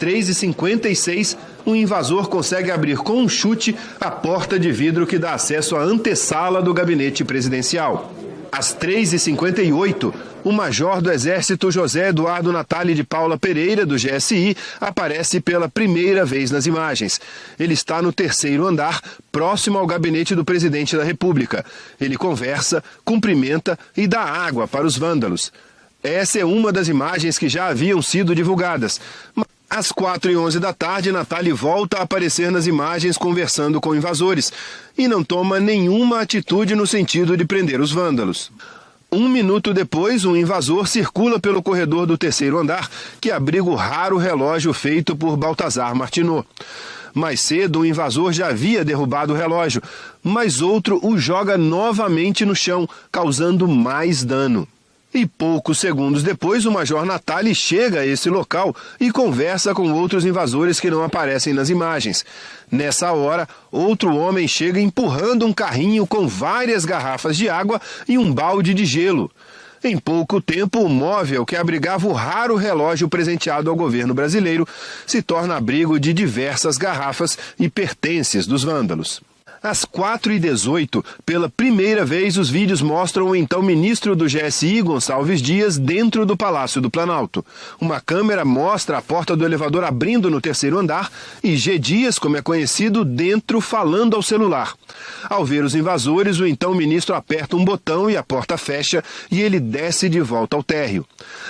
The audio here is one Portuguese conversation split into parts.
3h56, um invasor consegue abrir com um chute a porta de vidro que dá acesso à antessala do gabinete presidencial. Às 3h58, o major do Exército José Eduardo Natali de Paula Pereira, do GSI, aparece pela primeira vez nas imagens. Ele está no terceiro andar, próximo ao gabinete do presidente da República. Ele conversa, cumprimenta e dá água para os vândalos. Essa é uma das imagens que já haviam sido divulgadas. Às 4h11 da tarde, Natali volta a aparecer nas imagens conversando com invasores e não toma nenhuma atitude no sentido de prender os vândalos. 1 minuto depois, um invasor circula pelo corredor do terceiro andar, que abriga o raro relógio feito por Baltazar Martinot. Mais cedo, o invasor já havia derrubado o relógio, mas outro o joga novamente no chão, causando mais dano. E poucos segundos depois, o major Natali chega a esse local e conversa com outros invasores que não aparecem nas imagens. Nessa hora, outro homem chega empurrando um carrinho com várias garrafas de água e um balde de gelo. Em pouco tempo, o móvel que abrigava o raro relógio presenteado ao governo brasileiro se torna abrigo de diversas garrafas e pertences dos vândalos. Às 4h18, pela primeira vez, os vídeos mostram o então ministro do GSI, Gonçalves Dias, dentro do Palácio do Planalto. Uma câmera mostra a porta do elevador abrindo no terceiro andar e G. Dias, como é conhecido, dentro falando ao celular. Ao ver os invasores, o então ministro aperta um botão e a porta fecha e ele desce de volta ao térreo.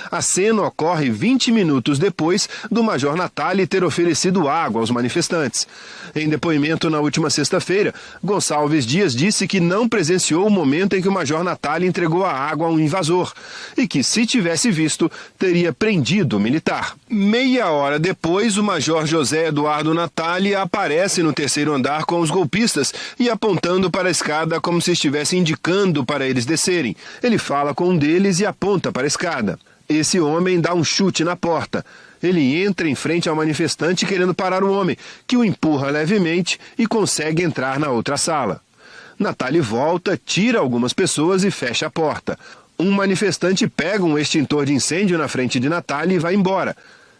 A cena ocorre 20 minutos depois do major Natali ter oferecido água aos manifestantes. Em depoimento na última sexta-feira, Gonçalves Dias disse que não presenciou o momento em que o major Natali entregou a água a um invasor e que, se tivesse visto, teria prendido o militar. Meia hora depois, o major José Eduardo Natali aparece no terceiro andar com os golpistas e apontando para a escada como se estivesse indicando para eles descerem. Ele fala com um deles e aponta para a escada. Esse homem dá um chute na porta. Ele entra em frente ao manifestante querendo parar o homem, que o empurra levemente e consegue entrar na outra sala. Natali volta, tira algumas pessoas e fecha a porta. Um manifestante pega um extintor de incêndio na frente de Natali e vai embora.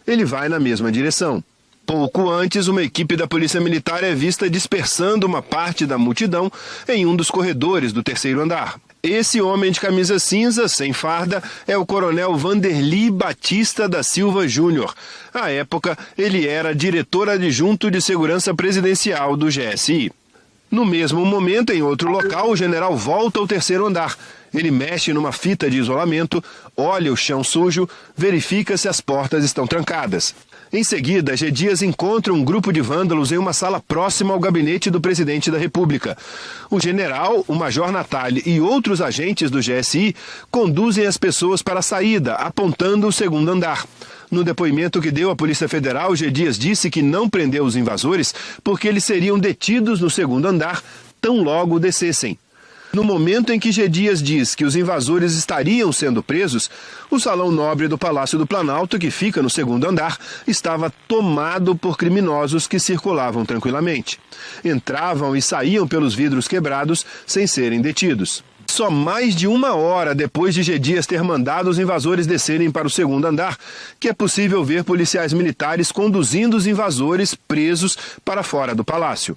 Ele vai na mesma direção. Pouco antes, uma equipe da Polícia Militar é vista dispersando uma parte da multidão em um dos corredores do terceiro andar. Esse homem de camisa cinza, sem farda, é o coronel Vanderly Batista da Silva Júnior. À época, ele era diretor adjunto de segurança presidencial do GSI. No mesmo momento, em outro local, o general volta ao terceiro andar. Ele mexe numa fita de isolamento, olha o chão sujo, verifica se as portas estão trancadas. Em seguida, G. Dias encontra um grupo de vândalos em uma sala próxima ao gabinete do presidente da República. O general, o major Natali e outros agentes do GSI conduzem as pessoas para a saída, apontando o segundo andar. No depoimento que deu à Polícia Federal, G. Dias disse que não prendeu os invasores porque eles seriam detidos no segundo andar tão logo descessem. No momento em que G. Dias diz que os invasores estariam sendo presos, o Salão Nobre do Palácio do Planalto, que fica no segundo andar, estava tomado por criminosos que circulavam tranquilamente. Entravam e saíam pelos vidros quebrados sem serem detidos. Só mais de 1 hora depois de G. Dias ter mandado os invasores descerem para o segundo andar, que é possível ver policiais militares conduzindo os invasores presos para fora do palácio.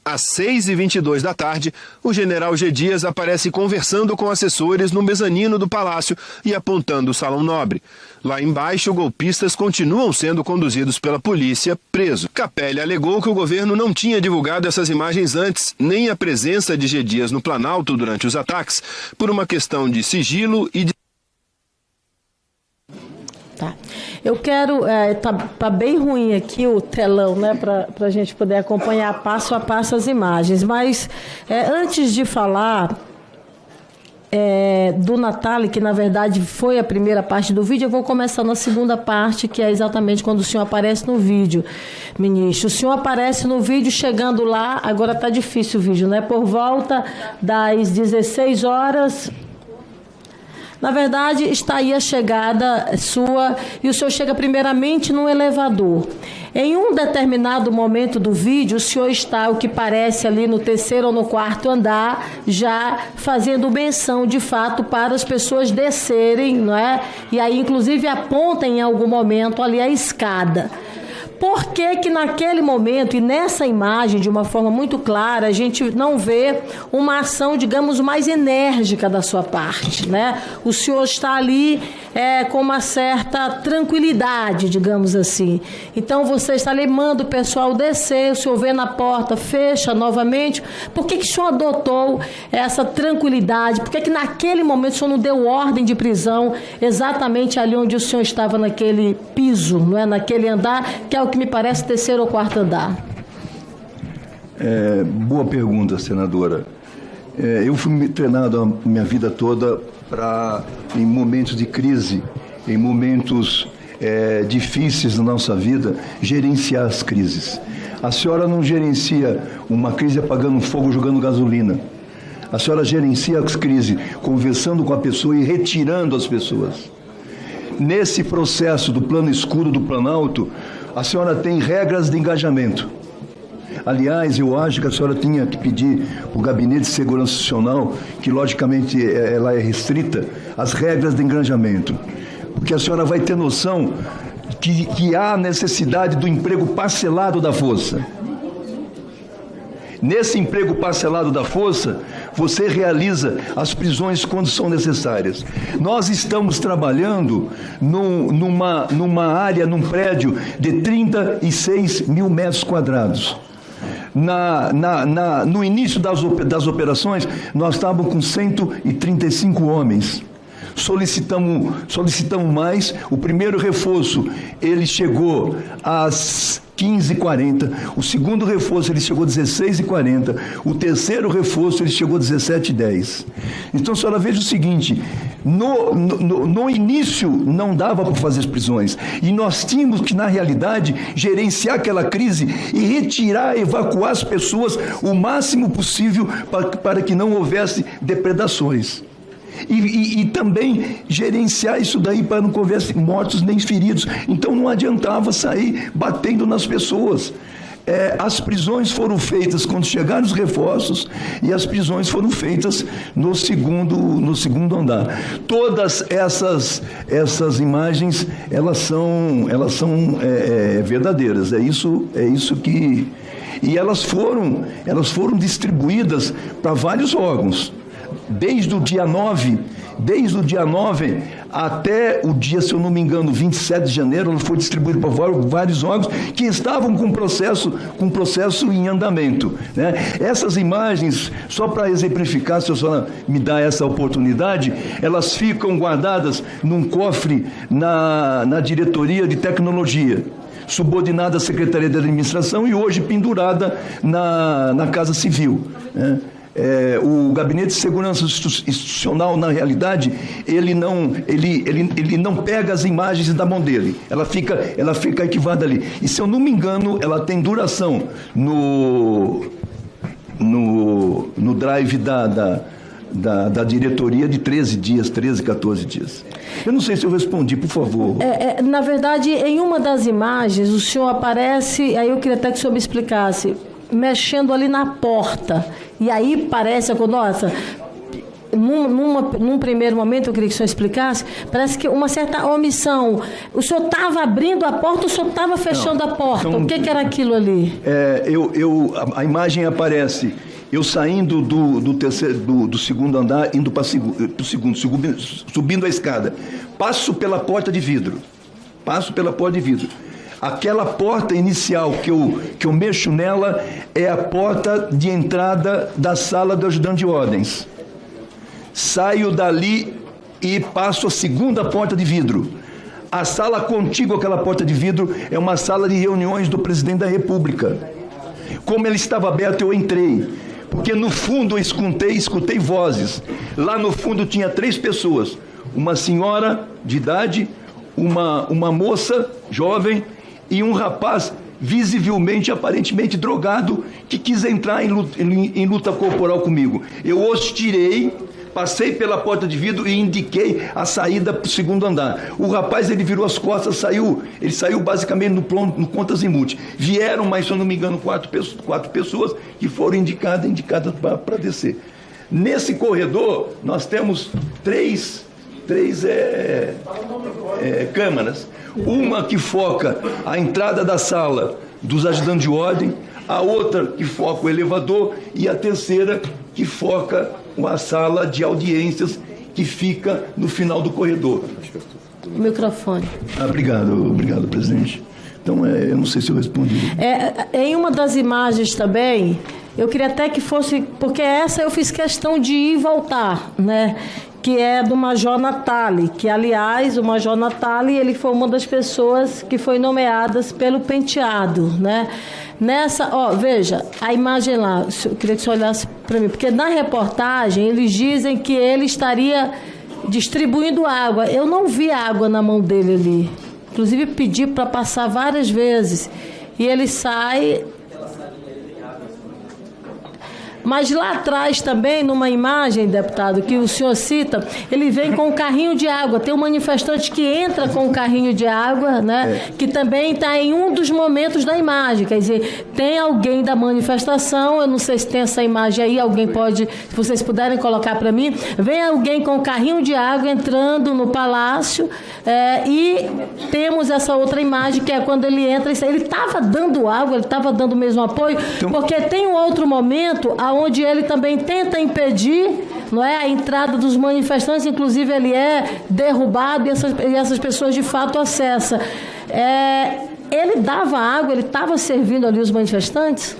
Às 6h22 da tarde, o general G. Dias aparece conversando com assessores no mezanino do palácio e apontando o Salão Nobre. Lá embaixo, golpistas continuam sendo conduzidos pela polícia, presos. Capelli alegou que o governo não tinha divulgado essas imagens antes, nem a presença de G. Dias no Planalto durante os ataques, por uma questão de sigilo e de... Tá. Eu quero, tá bem ruim aqui o telão, né, para a gente poder acompanhar passo a passo as imagens, mas antes de falar do Natali, que na verdade foi a primeira parte do vídeo, eu vou começar na segunda parte, que é exatamente quando o senhor aparece no vídeo, ministro. O senhor aparece no vídeo chegando lá, agora tá difícil o vídeo, né, por volta das 16 horas... Na verdade, está aí a chegada sua e o senhor chega primeiramente no elevador. Em um determinado momento do vídeo, o senhor está, o que parece ali no terceiro ou no quarto andar, já fazendo menção de fato para as pessoas descerem, não é? E aí, inclusive, aponta em algum momento ali a escada. Por que naquele momento e nessa imagem, de uma forma muito clara, a gente não vê uma ação, digamos, mais enérgica da sua parte, né? O senhor está ali com uma certa tranquilidade, digamos assim. Então, você está ali, manda o pessoal descer, o senhor vê na porta, fecha novamente. Por que o senhor adotou essa tranquilidade? Por que naquele momento o senhor não deu ordem de prisão exatamente ali onde o senhor estava, naquele piso, não é? Naquele andar, que é o que me parece terceiro ou quarto andar? Boa pergunta, senadora. Eu fui treinado a minha vida toda para, em momentos de crise, em momentos difíceis da nossa vida, gerenciar as crises. A senhora não gerencia uma crise apagando fogo, jogando gasolina. A senhora gerencia as crises conversando com a pessoa e retirando as pessoas. Nesse processo do plano escuro, do Planalto, a senhora tem regras de engajamento. Aliás, eu acho que a senhora tinha que pedir para o Gabinete de Segurança Institucional, que logicamente ela é restrita, as regras de engajamento. Porque a senhora vai ter noção que há necessidade do emprego parcelado da força. Nesse emprego parcelado da força, você realiza as prisões quando são necessárias. Nós estamos trabalhando numa área, num prédio de 36 mil metros quadrados. No início das operações, nós estávamos com 135 homens. Solicitamos mais. O primeiro reforço, ele chegou às 15h40. O segundo reforço, ele chegou às 16h40. O terceiro reforço, ele chegou às 17h10. Então, a senhora veja o seguinte, no início não dava para fazer as prisões. E nós tínhamos que, na realidade, gerenciar aquela crise e retirar, evacuar as pessoas o máximo possível para que não houvesse depredações. E também gerenciar isso daí para não houvesse mortos nem feridos. Então não adiantava sair batendo nas pessoas. As prisões foram feitas quando chegaram os reforços e as prisões foram feitas no segundo andar. Todas essas imagens, elas são verdadeiras. É isso que... E elas foram distribuídas para vários órgãos. Desde o dia 9 até o dia, se eu não me engano, 27 de janeiro, ela foi distribuída para vários órgãos que estavam com processo em andamento, né? Essas imagens, só para exemplificar, se a senhora me dá essa oportunidade, elas ficam guardadas num cofre na diretoria de tecnologia, subordinada à Secretaria de Administração e hoje pendurada na Casa Civil, né? O Gabinete de Segurança Institucional, na realidade, ele não pega as imagens da mão dele, ela fica arquivada ali. E, se eu não me engano, ela tem duração no drive da diretoria de 13, 14 dias. Eu não sei se eu respondi, por favor. Na verdade, em uma das imagens, o senhor aparece, aí eu queria até que o senhor me explicasse, mexendo ali na porta. E aí parece, nossa, num primeiro momento, eu queria que o senhor explicasse, parece que uma certa omissão. O senhor estava abrindo a porta ou o senhor estava fechando a porta? Então, o que era aquilo ali? A imagem aparece, eu saindo do segundo andar, indo para o segundo, subindo a escada. Passo pela porta de vidro. Aquela porta inicial que eu mexo nela é a porta de entrada da sala do ajudante de ordens. Saio dali e passo a segunda porta de vidro. A sala contígua àquela porta de vidro é uma sala de reuniões do presidente da República. Como ele estava aberto, eu entrei, porque no fundo eu escutei vozes. Lá no fundo tinha 3 pessoas, uma senhora de idade, uma moça jovem e um rapaz visivelmente, aparentemente drogado, que quis entrar em luta corporal comigo. Eu os tirei, passei pela porta de vidro e indiquei a saída para o segundo andar. O rapaz, ele virou as costas, ele saiu basicamente no Contas e Multi. Vieram, mas se eu não me engano, 4 pessoas que foram indicadas para descer. Nesse corredor, nós temos três câmaras. Uma que foca a entrada da sala dos ajudantes de ordem, a outra que foca o elevador e a terceira que foca a sala de audiências que fica no final do corredor. Microfone. Obrigado, presidente. Então, eu não sei se eu respondi. Em uma das imagens também, eu queria até que fosse, porque essa eu fiz questão de ir e voltar, né? Que é do Major Natali, que, aliás, o Major Natali, ele foi uma das pessoas que foi nomeadas pelo Penteado, né? Nessa, veja, a imagem lá, eu queria que você olhasse para mim, porque na reportagem eles dizem que ele estaria distribuindo água. Eu não vi água na mão dele ali. Inclusive pedi para passar várias vezes. E ele sai. Mas lá atrás também, numa imagem, deputado, que o senhor cita, ele vem com um carrinho de água. Tem um manifestante que entra com um carrinho de água, né? Que também está em um dos momentos da imagem. Quer dizer, tem alguém da manifestação, eu não sei se tem essa imagem aí, alguém pode, se vocês puderem colocar para mim, vem alguém com um carrinho de água entrando no palácio, e temos essa outra imagem, que é quando ele entra, ele estava dando água, ele estava dando mesmo apoio, porque tem um outro momento onde ele também tenta impedir, não é, a entrada dos manifestantes, inclusive ele é derrubado e essas pessoas de fato acessam. Ele dava água, ele estava servindo ali os manifestantes?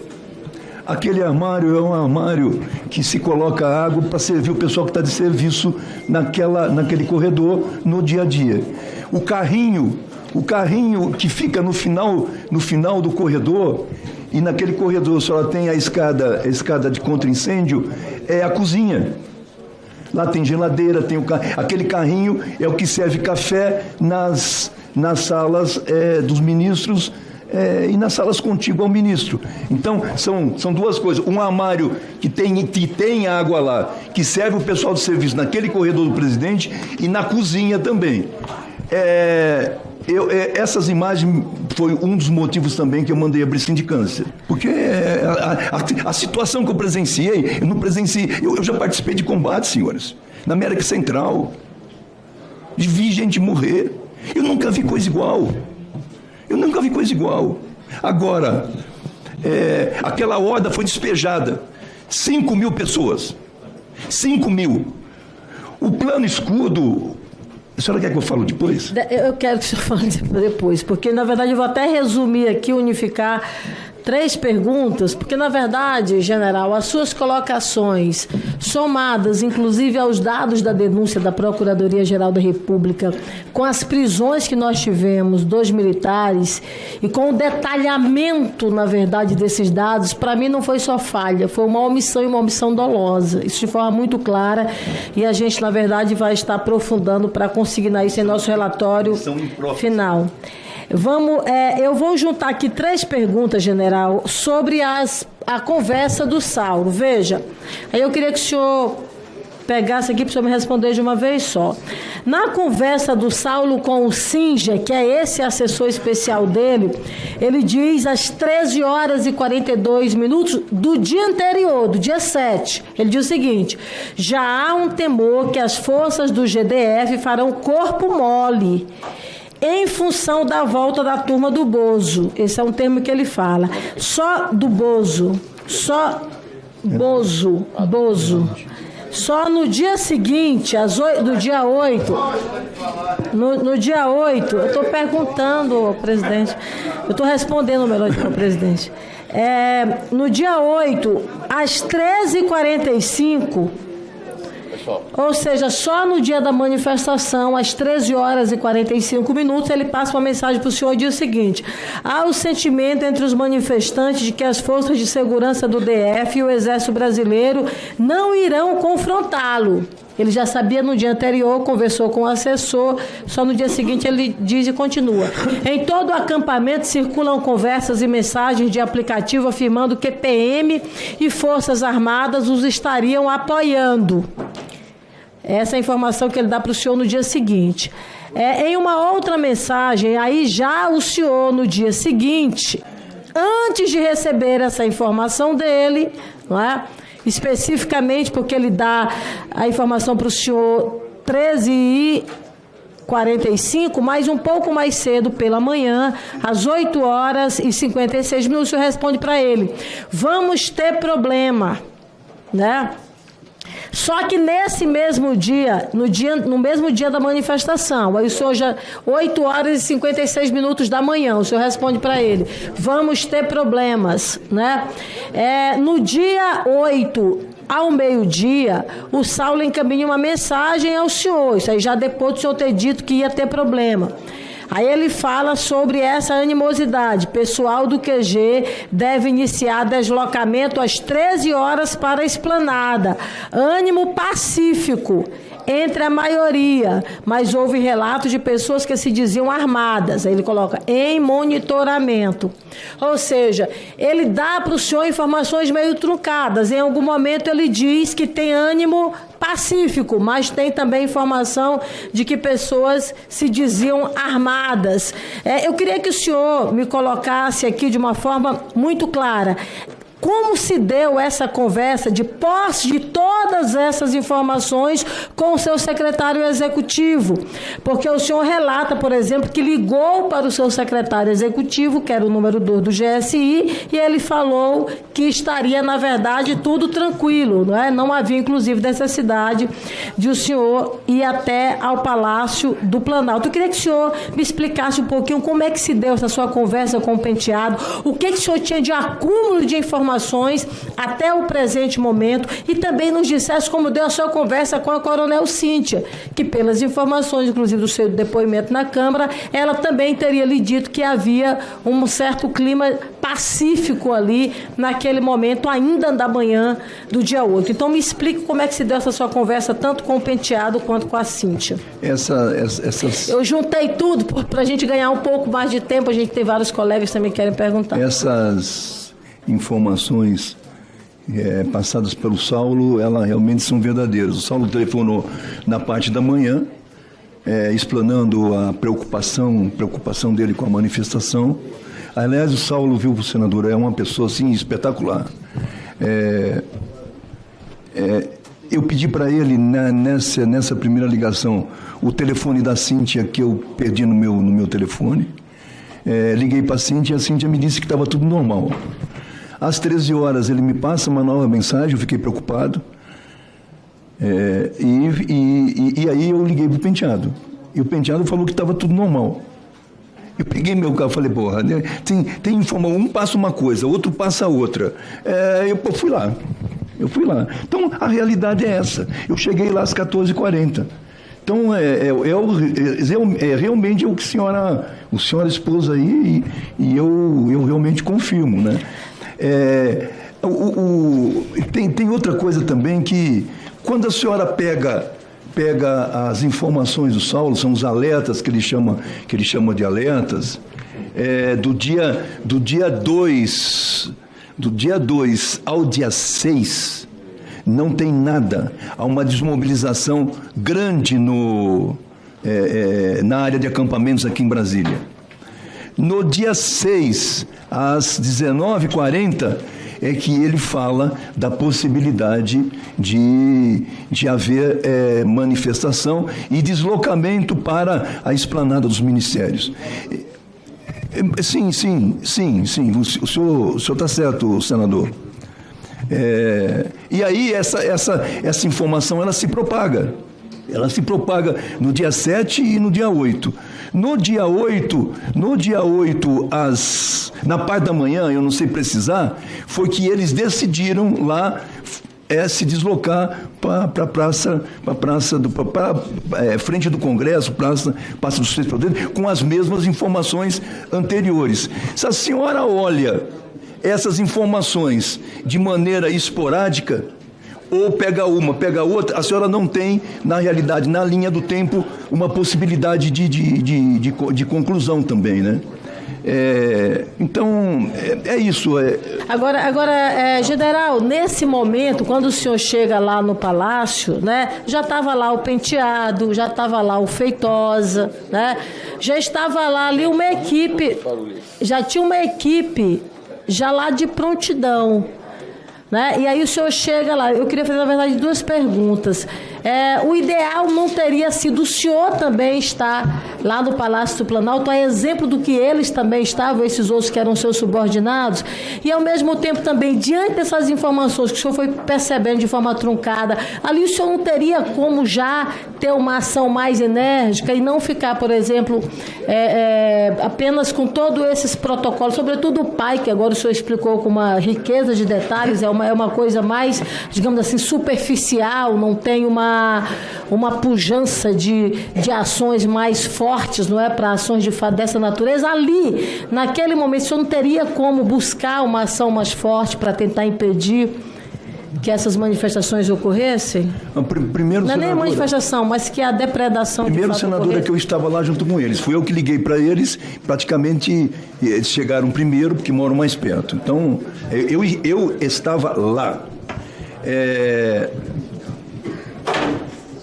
Aquele armário é um armário que se coloca água para servir o pessoal que está de serviço naquele corredor no dia a dia. O carrinho que fica no final do corredor, e naquele corredor só tem a escada de contra-incêndio, é a cozinha. Lá tem geladeira, tem aquele carrinho é o que serve café nas salas dos ministros e nas salas contíguas ao ministro. Então, são duas coisas. Um armário que tem água lá, que serve o pessoal de serviço naquele corredor do presidente, e na cozinha também. Essas imagens foi um dos motivos também que eu mandei abrir sindicância. Porque a situação que eu presenciei, eu já participei de combates, senhores, na América Central. Vi gente morrer. Eu nunca vi coisa igual. Agora, aquela horda foi despejada. 5.000 pessoas. 5.000. O plano escudo... A senhora quer que eu fale depois? Eu quero que o senhor fale depois, porque, na verdade, eu vou até resumir aqui, unificar 3 perguntas, porque, na verdade, general, as suas colocações, somadas, inclusive, aos dados da denúncia da Procuradoria-Geral da República, com as prisões que nós tivemos dos militares e com o detalhamento, na verdade, desses dados, para mim não foi só falha, foi uma omissão e uma omissão dolosa. Isso de forma muito clara, e a gente, na verdade, vai estar aprofundando para consignar isso em nosso relatório final. Eu vou juntar aqui 3 perguntas, general, sobre a conversa do Saulo. Veja, aí eu queria que o senhor pegasse aqui para o senhor me responder de uma vez só. Na conversa do Saulo com o Sinja, que é esse assessor especial dele, ele diz às 13h42 do dia anterior, do dia 7, ele diz o seguinte: já há um temor que as forças do GDF farão corpo mole em função da volta da turma do Bozo. Esse é um termo que ele fala. Só do Bozo. Bozo. Só no dia seguinte, do dia 8, no dia 8, eu estou perguntando ao presidente, eu estou respondendo melhor ao presidente. No dia 8, às 13h45, ou seja, só no dia da manifestação, às 13h45, ele passa uma mensagem para o senhor e diz o seguinte: há o sentimento entre os manifestantes de que as forças de segurança do DF e o Exército Brasileiro não irão confrontá-lo. Ele já sabia no dia anterior, conversou com o assessor, só no dia seguinte ele diz e continua. Em todo o acampamento circulam conversas e mensagens de aplicativo afirmando que PM e Forças Armadas os estariam apoiando. Essa é a informação que ele dá para o senhor no dia seguinte. Em uma outra mensagem, aí já o senhor, no dia seguinte, antes de receber essa informação dele, não é? Especificamente porque ele dá a informação para o senhor 13h45, mas um pouco mais cedo pela manhã, às 8h56, o senhor responde para ele: vamos ter problema, né? Só que nesse mesmo dia, no mesmo dia da manifestação, aí o senhor já, 8h56 da manhã, o senhor responde para ele: vamos ter problemas, né? No dia 8, ao meio-dia, o Saulo encaminha uma mensagem ao senhor, isso aí já depois do senhor ter dito que ia ter problema. Aí ele fala sobre essa animosidade. Pessoal do QG deve iniciar deslocamento às 13 horas para a esplanada. Ânimo pacífico entre a maioria, mas houve relatos de pessoas que se diziam armadas. Aí ele coloca em monitoramento. Ou seja, ele dá para o senhor informações meio truncadas. Em algum momento ele diz que tem ânimo pacífico, mas tem também informação de que pessoas se diziam armadas. Eu queria que o senhor me colocasse aqui de uma forma muito clara. Como se deu essa conversa de posse de todas essas informações com o seu secretário executivo? Porque o senhor relata, por exemplo, que ligou para o seu secretário executivo, que era o número 2 do GSI, e ele falou que estaria, na verdade, tudo tranquilo, não é? Não havia, inclusive, necessidade de o senhor ir até ao Palácio do Planalto. Eu queria que o senhor me explicasse um pouquinho como é que se deu essa sua conversa com o Penteado, o que o senhor tinha de acúmulo de informações até o presente momento, e também nos dissesse como deu a sua conversa com a Coronel Cíntia, que pelas informações, inclusive do seu depoimento na Câmara, ela também teria lhe dito que havia um certo clima pacífico ali naquele momento, ainda da manhã do dia 8. Então me explique como é que se deu essa sua conversa, tanto com o Penteado quanto com a Cíntia. Eu juntei tudo para a gente ganhar um pouco mais de tempo, a gente tem vários colegas que também querem perguntar. Essas informações passadas pelo Saulo, elas realmente são verdadeiras. O Saulo telefonou na parte da manhã, explanando a preocupação dele com a manifestação. Aliás, o Saulo, viu, senador, é uma pessoa assim espetacular. Eu pedi para ele, nessa primeira ligação, o telefone da Cíntia, que eu perdi no meu telefone. Liguei para a Cíntia e a Cíntia me disse que estava tudo normal. Às 13 horas ele me passa uma nova mensagem, eu fiquei preocupado. E aí eu liguei para o Penteado. E o Penteado falou que estava tudo normal. Eu peguei meu carro e falei, porra, tem informação, um passa uma coisa, outro passa outra. Eu fui lá. Então, a realidade é essa. Eu cheguei lá às 14h40. Então, realmente é o que a senhora expôs aí, e eu realmente confirmo, né? Tem outra coisa também, que quando a senhora pega as informações do Saulo, são os alertas que ele chama de alertas, do dia 2 ao dia 6, não tem nada. Há uma desmobilização grande na área de acampamentos aqui em Brasília. No dia 6, às 19h40, é que ele fala da possibilidade de haver manifestação e deslocamento para a esplanada dos ministérios. Sim, o senhor está certo, senador. E aí essa informação ela se propaga. Ela se propaga no dia 7 e no dia 8. No dia 8, na parte da manhã, eu não sei precisar, foi que eles decidiram lá se deslocar para frente do Congresso, Praça dos Três Poderes, com as mesmas informações anteriores. Se a senhora olha essas informações de maneira esporádica, ou pega uma, pega outra, a senhora não tem, na realidade, na linha do tempo, uma possibilidade de conclusão também, né? Então, é isso. Agora, general, nesse momento, quando o senhor chega lá no Palácio, né, já estava lá o Penteado, já estava lá o Feitosa, né, já estava lá ali uma equipe, já tinha uma equipe já lá de prontidão. Né? E aí o senhor chega lá, eu queria fazer, na verdade, duas perguntas. o ideal não teria sido o senhor também estar lá no Palácio do Planalto, a exemplo do que eles também estavam, esses outros que eram seus subordinados, e ao mesmo tempo também, diante dessas informações que o senhor foi percebendo de forma truncada, ali o senhor não teria como já ter uma ação mais enérgica e não ficar, por exemplo, apenas com todos esses protocolos, sobretudo o pai, que agora o senhor explicou com uma riqueza de detalhes, é uma coisa mais, digamos assim, superficial, não tem uma pujança de ações mais fortes, não é, para ações dessa natureza. Ali, naquele momento, o senhor não teria como buscar uma ação mais forte para tentar impedir que essas manifestações ocorressem? Primeiro, não é nem a manifestação, mas que a depredação primeiro, senadora, que eu estava lá junto com eles. Fui eu que liguei para eles, praticamente eles chegaram primeiro, porque moram mais perto. Então, eu estava lá.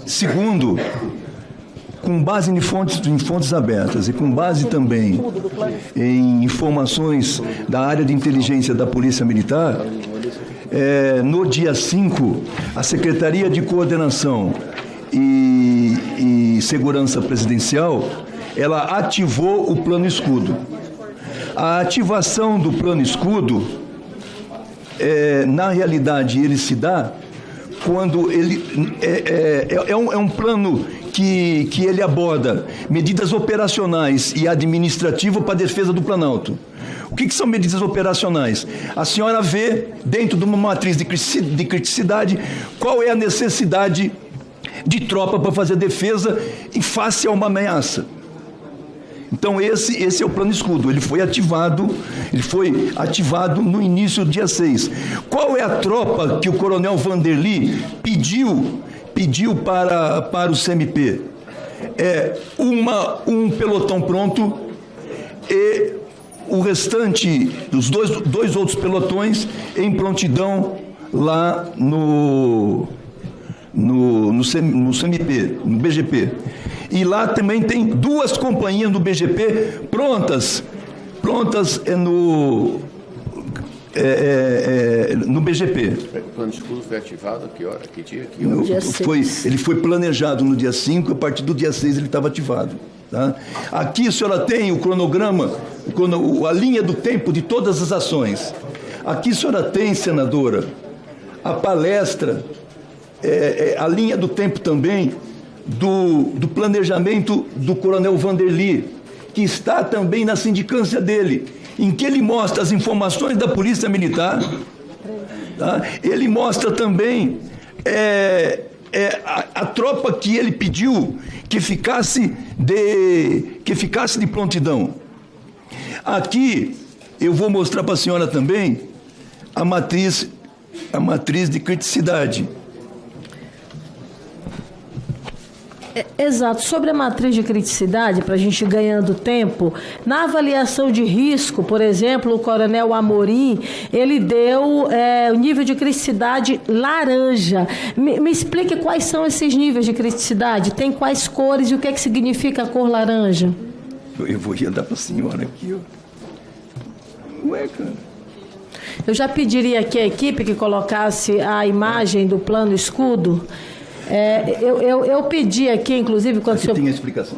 Segundo, com base em fontes abertas e com base também em informações da área de inteligência da Polícia Militar, no dia 5, a Secretaria de Coordenação e Segurança Presidencial, ela ativou o Plano Escudo. A ativação do Plano Escudo, na realidade, ele se dá quando ele é um plano que ele aborda medidas operacionais e administrativas para a defesa do Planalto. O que são medidas operacionais? A senhora vê, dentro de uma matriz de criticidade, qual é a necessidade de tropa para fazer defesa em face a uma ameaça. Então, esse é o Plano Escudo. Ele foi ativado no início do dia 6. Qual é a tropa que o coronel Vanderly pediu para o CMP? Um pelotão pronto e o restante, os dois outros pelotões em prontidão lá no CMP, no BGP. E lá também tem 2 companhias do BGP prontas no BGP. O Plano Escudo foi ativado a que hora? Que dia? Que hora? Ele foi planejado no dia 5, a partir do dia 6 ele estava ativado. Tá? Aqui a senhora tem o cronograma, a linha do tempo de todas as ações. Aqui a senhora tem, senadora, a palestra, a linha do tempo também do planejamento do coronel Vanderly, que está também na sindicância dele, em que ele mostra as informações da Polícia Militar, tá? Ele mostra também a tropa que ele pediu que ficasse de prontidão. Aqui eu vou mostrar para a senhora também a matriz de criticidade. Exato. Sobre a matriz de criticidade, para a gente ir ganhando tempo, na avaliação de risco, por exemplo, o coronel Amorim, ele deu o nível de criticidade laranja. Me explique quais são esses níveis de criticidade, tem quais cores e o que significa a cor laranja? Eu vou dar para a senhora aqui, ó. Ué, cara. Eu já pediria aqui à equipe que colocasse a imagem do Plano Escudo. Eu pedi aqui, inclusive, quando o senhor... Tem a explicação.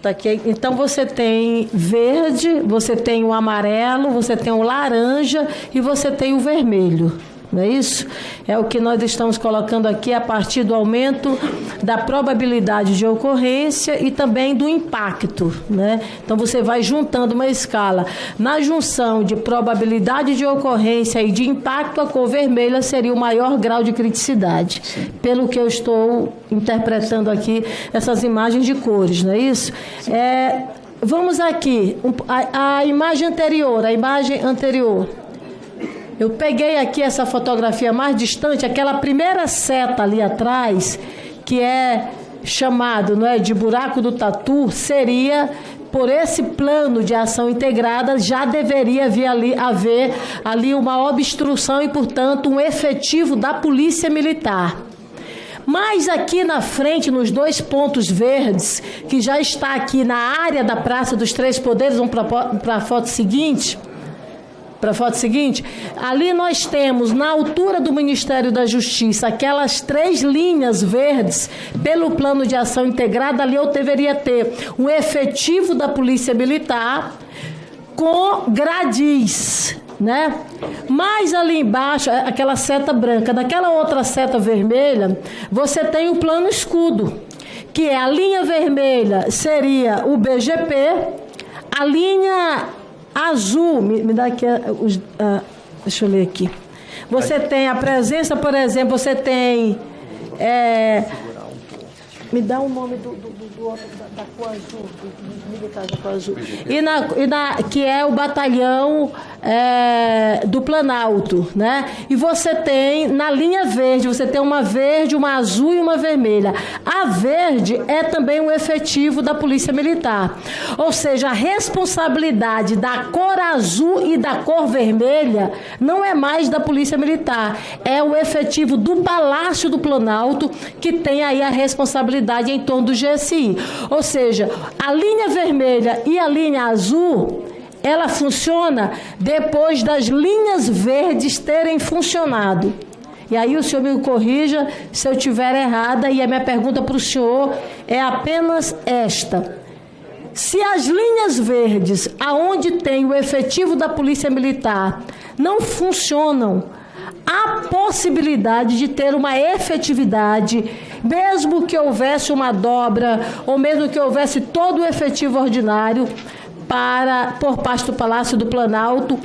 Tá aqui. Então, você tem verde, você tem o amarelo, você tem o laranja e você tem o vermelho. Não é isso? É o que nós estamos colocando aqui a partir do aumento da probabilidade de ocorrência e também do impacto, né? Então, você vai juntando uma escala. Na junção de probabilidade de ocorrência e de impacto, a cor vermelha seria o maior grau de criticidade. Sim. Pelo que eu estou interpretando aqui, essas imagens de cores, não é isso? Vamos aqui, a imagem anterior. Eu peguei aqui essa fotografia mais distante, aquela primeira seta ali atrás, que é chamado, não é, de buraco do tatu, seria, por esse plano de ação integrada, já deveria haver ali uma obstrução e, portanto, um efetivo da Polícia Militar. Mas aqui na frente, nos 2 pontos verdes, que já está aqui na área da Praça dos Três Poderes, vamos para a foto seguinte... Para a foto seguinte, ali nós temos, na altura do Ministério da Justiça, aquelas 3 linhas verdes, pelo plano de ação integrada, ali eu deveria ter um efetivo da Polícia Militar com gradis, né? Mas ali embaixo, aquela seta branca, naquela outra seta vermelha, você tem o plano escudo, que é a linha vermelha seria o BGP, a linha azul, me dá aqui, deixa eu ler aqui. Você tem a presença, por exemplo, você tem, me dá o nome do outro, da cor azul, dos militares da cor azul. Que é o batalhão do Planalto, né? E você tem, na linha verde, você tem uma verde, uma azul e uma vermelha. A verde é também um efetivo da Polícia Militar. Ou seja, a responsabilidade da cor azul e da cor vermelha não é mais da Polícia Militar. É o efetivo do Palácio do Planalto que tem aí a responsabilidade em torno do GSI. Ou seja, a linha vermelha e a linha azul, ela funciona depois das linhas verdes terem funcionado. E aí o senhor me corrija se eu estiver errada, e a minha pergunta para o senhor é apenas esta. Se as linhas verdes, aonde tem o efetivo da Polícia Militar, não funcionam, há possibilidade de ter uma efetividade, mesmo que houvesse uma dobra, ou mesmo que houvesse todo o efetivo ordinário, por parte do Palácio do Planalto,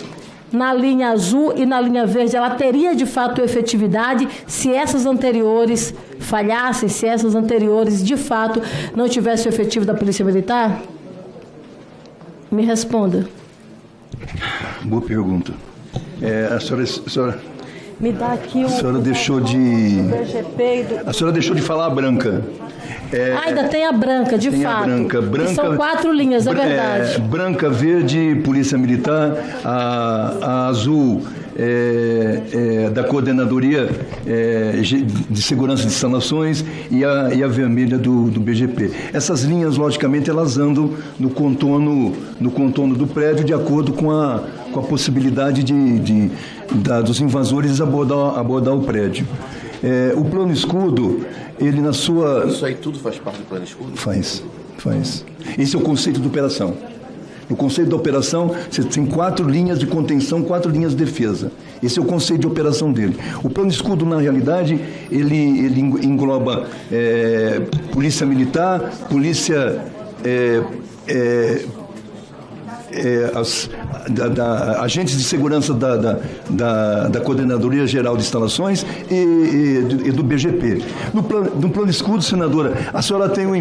na linha azul e na linha verde, ela teria de fato efetividade se essas anteriores falhassem, se essas anteriores de fato não tivessem o efetivo da Polícia Militar? Me responda. Boa pergunta. A senhora me dá aqui a senhora deixou de a senhora deixou de falar a branca. Ainda tem a branca, de tem fato. A branca. São 4 linhas, é verdade. Branca, verde, Polícia Militar, a azul da Coordenadoria de Segurança de Instalações e a vermelha do BGP. Essas linhas, logicamente, elas andam no contorno do prédio de acordo com a possibilidade dos invasores abordar o prédio. O plano escudo, ele na sua... Isso aí tudo faz parte do plano escudo? Faz. Esse é o conceito de operação. No conceito da operação, você tem 4 linhas de contenção, 4 linhas de defesa. Esse é o conceito de operação dele. O plano escudo, na realidade, ele engloba polícia militar, polícia... agentes de segurança da Coordenadoria Geral de Instalações e do BGP. No plano escudo, senadora, a senhora tem um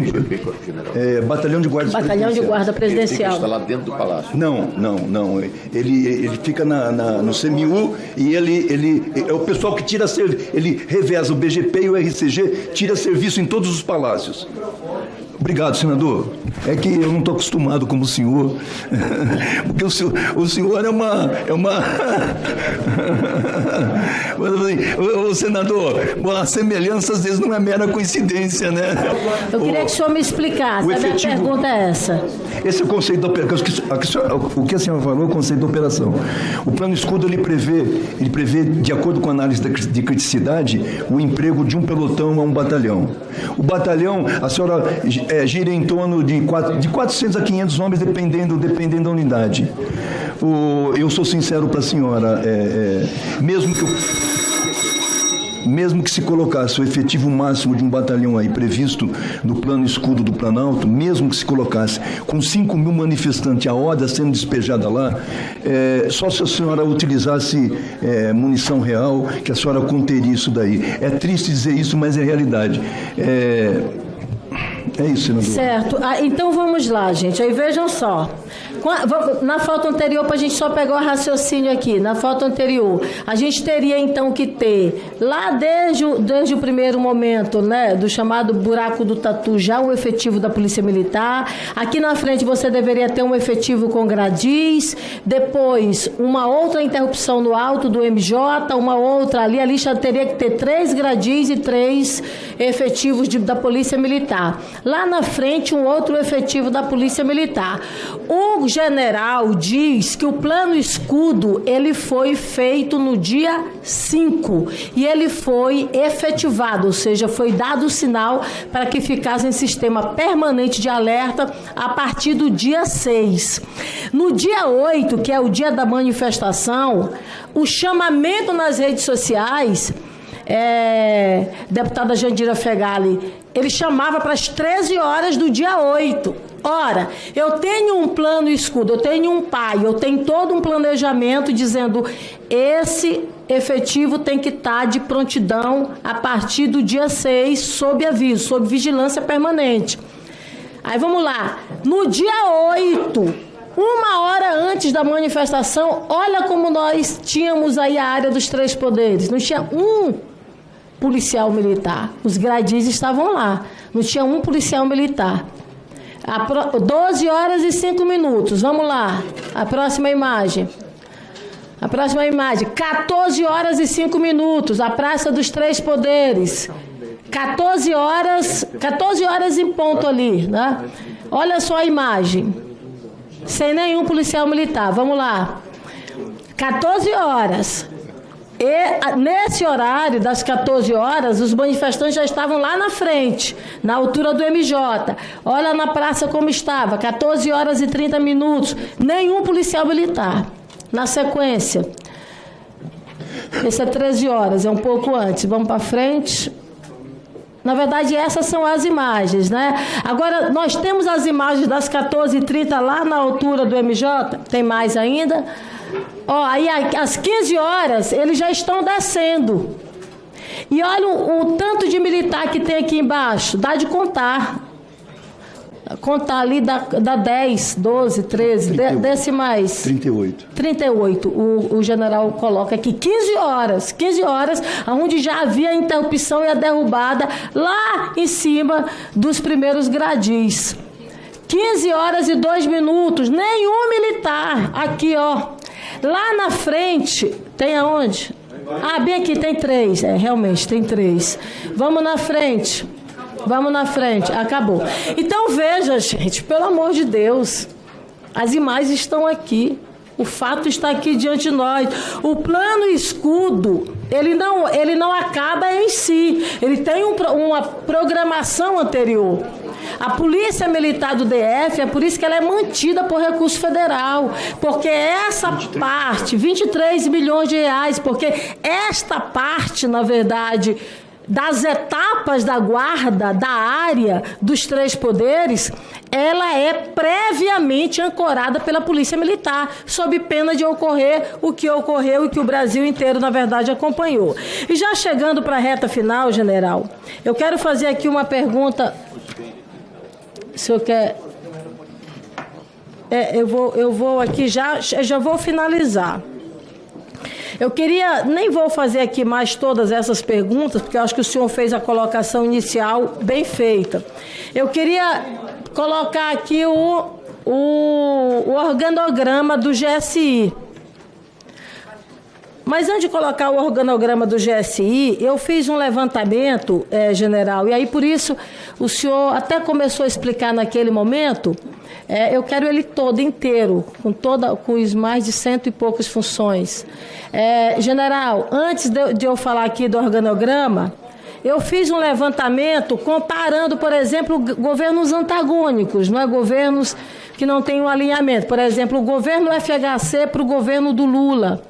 Batalhão de Guarda Presidencial. Batalhão de Guarda Presidencial. Ele está lá dentro do Palácio. Não. Ele fica no CMU e ele é o pessoal que tira ele reveza o BGP e o RCG, tira serviço em todos os palácios. Obrigado, senador. É que eu não estou acostumado como o senhor, porque o senhor é uma... Ô, senador, a semelhança às vezes não é mera coincidência, né? Eu queria que o senhor me explicasse. A minha pergunta é essa. Esse é o conceito da operação. O que a senhora falou é o conceito da operação. O plano escudo, ele prevê, de acordo com a análise de criticidade, o emprego de um pelotão a um batalhão. O batalhão, a senhora gira em torno de 400 a 500 homens, dependendo da unidade. Eu sou sincero para a senhora, mesmo que se colocasse o efetivo máximo de um batalhão aí previsto no plano escudo do Planalto, mesmo que se colocasse com 5.000 manifestantes, a horda sendo despejada lá, só se a senhora utilizasse munição real, que a senhora conteria isso daí. É triste dizer isso, mas é realidade. É isso, senador. Certo. Então vamos lá, gente. Aí vejam só. Na foto anterior, para a gente só pegar o raciocínio aqui, na foto anterior, a gente teria então que ter, lá desde o primeiro momento, né, do chamado buraco do Tatu, já um efetivo da Polícia Militar. Aqui na frente você deveria ter um efetivo com gradis, depois uma outra interrupção no alto do MJ, uma outra ali já teria que ter 3 gradis e 3 efetivos da Polícia Militar. Lá na frente, um outro efetivo da Polícia Militar. O general diz que o plano escudo, ele foi feito no dia 5 e ele foi efetivado, ou seja, foi dado o sinal para que ficasse em sistema permanente de alerta a partir do dia 6. No dia 8, que é o dia da manifestação, o chamamento nas redes sociais, deputada Jandira Fegali, ele chamava para as 13 horas do dia 8. Ora, eu tenho um plano escudo, eu tenho um PAI, eu tenho todo um planejamento dizendo esse efetivo tem que estar de prontidão a partir do dia 6, sob aviso, sob vigilância permanente. Aí vamos lá, no dia 8, 1 hora antes da manifestação, olha como nós tínhamos aí a área dos 3 poderes, não tinha um policial militar, os gradis estavam lá, não tinha um policial militar. 12 horas e 5 minutos, vamos lá, a próxima imagem. 14 horas e 5 minutos, a Praça dos 3 Poderes. 14 horas em ponto ali, né? Olha só a imagem, sem nenhum policial militar, vamos lá. 14 horas. E nesse horário das 14 horas, os manifestantes já estavam lá na frente, na altura do MJ. Olha na praça como estava, 14 horas e 30 minutos, nenhum policial militar. Na sequência, esse é 13 horas, é um pouco antes, vamos para frente. Na verdade, essas são as imagens, né? Agora, nós temos as imagens das 14h30 lá na altura do MJ, tem mais ainda. Ó, aí às 15 horas, eles já estão descendo. E olha o tanto de militar que tem aqui embaixo, dá de contar. Contar ali dá 10, 12, 13, desce mais. 38, o general coloca aqui, 15 horas, onde já havia a interrupção e a derrubada lá em cima dos primeiros gradis. 15 horas e 2 minutos, nenhum militar, aqui ó, lá na frente, tem aonde? Ah, bem aqui, tem 3, realmente tem 3. Vamos na frente, acabou. Então veja, gente, pelo amor de Deus, as imagens estão aqui, o fato está aqui diante de nós. O plano escudo, ele não acaba em si, ele tem uma programação anterior. A Polícia Militar do DF, é por isso que ela é mantida por recurso federal, porque essa parte, 23 milhões de reais, porque esta parte, na verdade, das etapas da guarda, da área dos 3 poderes, ela é previamente ancorada pela Polícia Militar, sob pena de ocorrer o que ocorreu e que o Brasil inteiro, na verdade, acompanhou. E já chegando para a reta final, general, eu quero fazer aqui uma pergunta. O senhor quer... eu vou aqui, já vou finalizar. Eu queria, nem vou fazer aqui mais todas essas perguntas, porque eu acho que o senhor fez a colocação inicial bem feita. Eu queria colocar aqui o organograma do GSI. Mas antes de colocar o organograma do GSI, eu fiz um levantamento, general, e aí por isso o senhor até começou a explicar naquele momento. Eu quero ele todo inteiro, com os mais de 100 e poucas funções. General, antes de eu falar aqui do organograma, eu fiz um levantamento comparando, por exemplo, governos antagônicos, não é? Governos que não têm um alinhamento. Por exemplo, o governo FHC para o governo do Lula.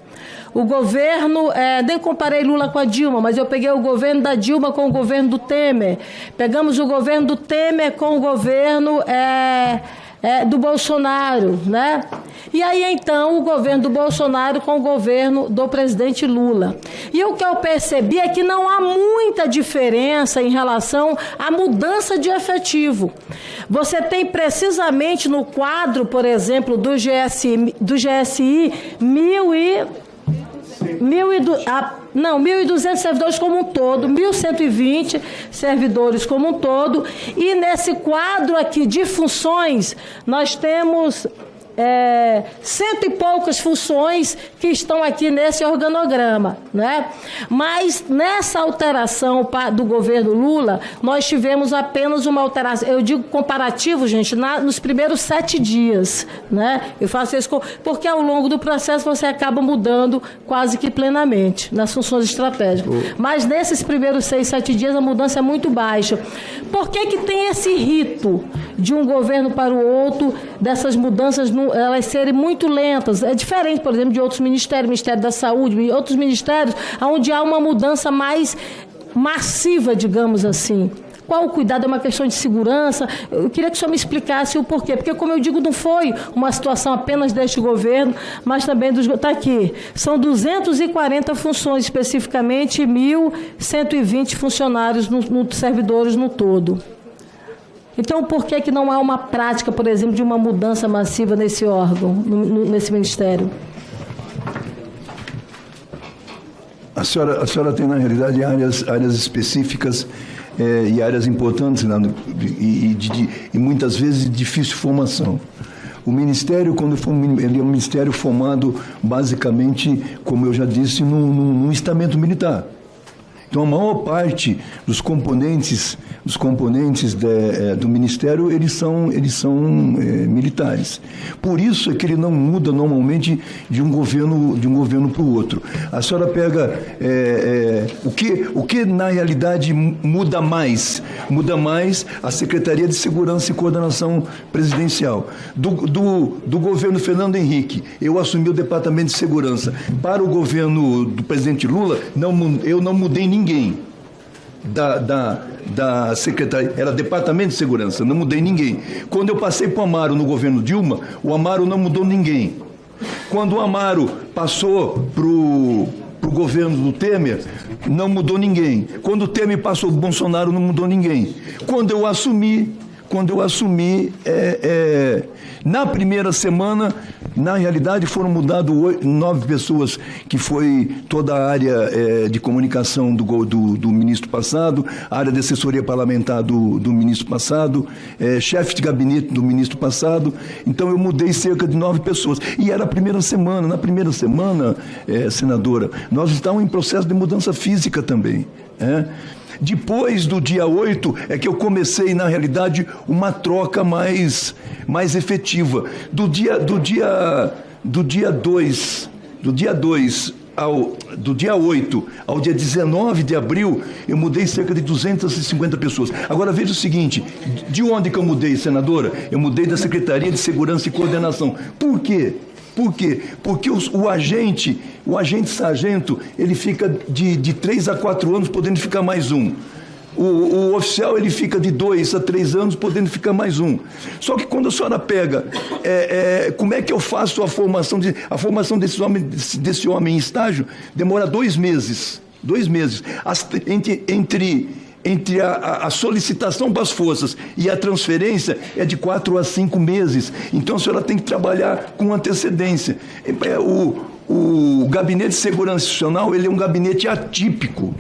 O governo, nem comparei Lula com a Dilma, mas eu peguei o governo da Dilma com o governo do Temer. Pegamos o governo do Temer com o governo do Bolsonaro, né? E aí, então, o governo do Bolsonaro com o governo do presidente Lula. E o que eu percebi é que não há muita diferença em relação à mudança de efetivo. Você tem precisamente no quadro, por exemplo, do GSI 1.200 servidores como um todo, 1.120 servidores como um todo, e nesse quadro aqui de funções, nós temos cento e poucas funções que estão aqui nesse organograma, né? Mas nessa alteração do governo Lula, nós tivemos apenas uma alteração, eu digo comparativo, gente, nos primeiros 7 dias, né? Eu faço isso porque ao longo do processo você acaba mudando quase que plenamente nas funções estratégicas. Mas nesses primeiros 6, 7 dias a mudança é muito baixa. Por que tem esse rito de um governo para o outro, dessas mudanças, elas serem muito lentas? É diferente, por exemplo, de outros ministérios, Ministério da Saúde, outros ministérios, onde há uma mudança mais massiva, digamos assim. Qual o cuidado? É uma questão de segurança? Eu queria que o senhor me explicasse o porquê. Porque, como eu digo, não foi uma situação apenas deste governo, mas também dos... Está aqui. São 240 funções, especificamente 1.120 funcionários, servidores no todo. Então, por que não há uma prática, por exemplo, de uma mudança massiva nesse órgão, nesse ministério? A senhora tem, na realidade, áreas específicas e áreas importantes, né, e muitas vezes de difícil formação. O Ministério, ele é um ministério formado, basicamente, como eu já disse, num estamento militar. Então, a maior parte dos componentes do Ministério, eles são militares. Por isso é que ele não muda normalmente de um governo para o outro. A senhora pega o que na realidade muda mais? Muda mais a Secretaria de Segurança e Coordenação Presidencial. Do governo Fernando Henrique, eu assumi o Departamento de Segurança. Para o governo do presidente Lula, eu não mudei ninguém da Secretaria, era Departamento de Segurança, não mudei ninguém. Quando eu passei para o Amaro no governo Dilma, o Amaro não mudou ninguém. Quando o Amaro passou para o governo do Temer, não mudou ninguém. Quando o Temer passou para o Bolsonaro, não mudou ninguém. Quando eu assumi, na primeira semana, na realidade foram mudadas 9 pessoas, que foi toda a área de comunicação do ministro passado, a área de assessoria parlamentar do ministro passado, chefe de gabinete do ministro passado. Então eu mudei cerca de 9 pessoas. E era a primeira semana. Na primeira semana, senadora, nós estávamos em processo de mudança física também. Depois do dia 8 é que eu comecei, na realidade, uma troca mais efetiva. Do dia 8 ao dia 19 de abril, eu mudei cerca de 250 pessoas. Agora veja o seguinte, de onde que eu mudei, senadora? Eu mudei da Secretaria de Segurança e Coordenação. Por quê? Por quê? Porque o agente sargento, ele fica de 3 a 4 anos, podendo ficar mais um. O oficial, ele fica de 2 a 3 anos, podendo ficar mais um. Só que quando a senhora pega, como é que eu faço a formação desse homem em estágio? Demora 2 meses. 2 meses. Entre a solicitação para as forças e a transferência é de 4 a 5 meses. Então a senhora tem que trabalhar com antecedência. O Gabinete de Segurança Institucional, ele é um gabinete atípico.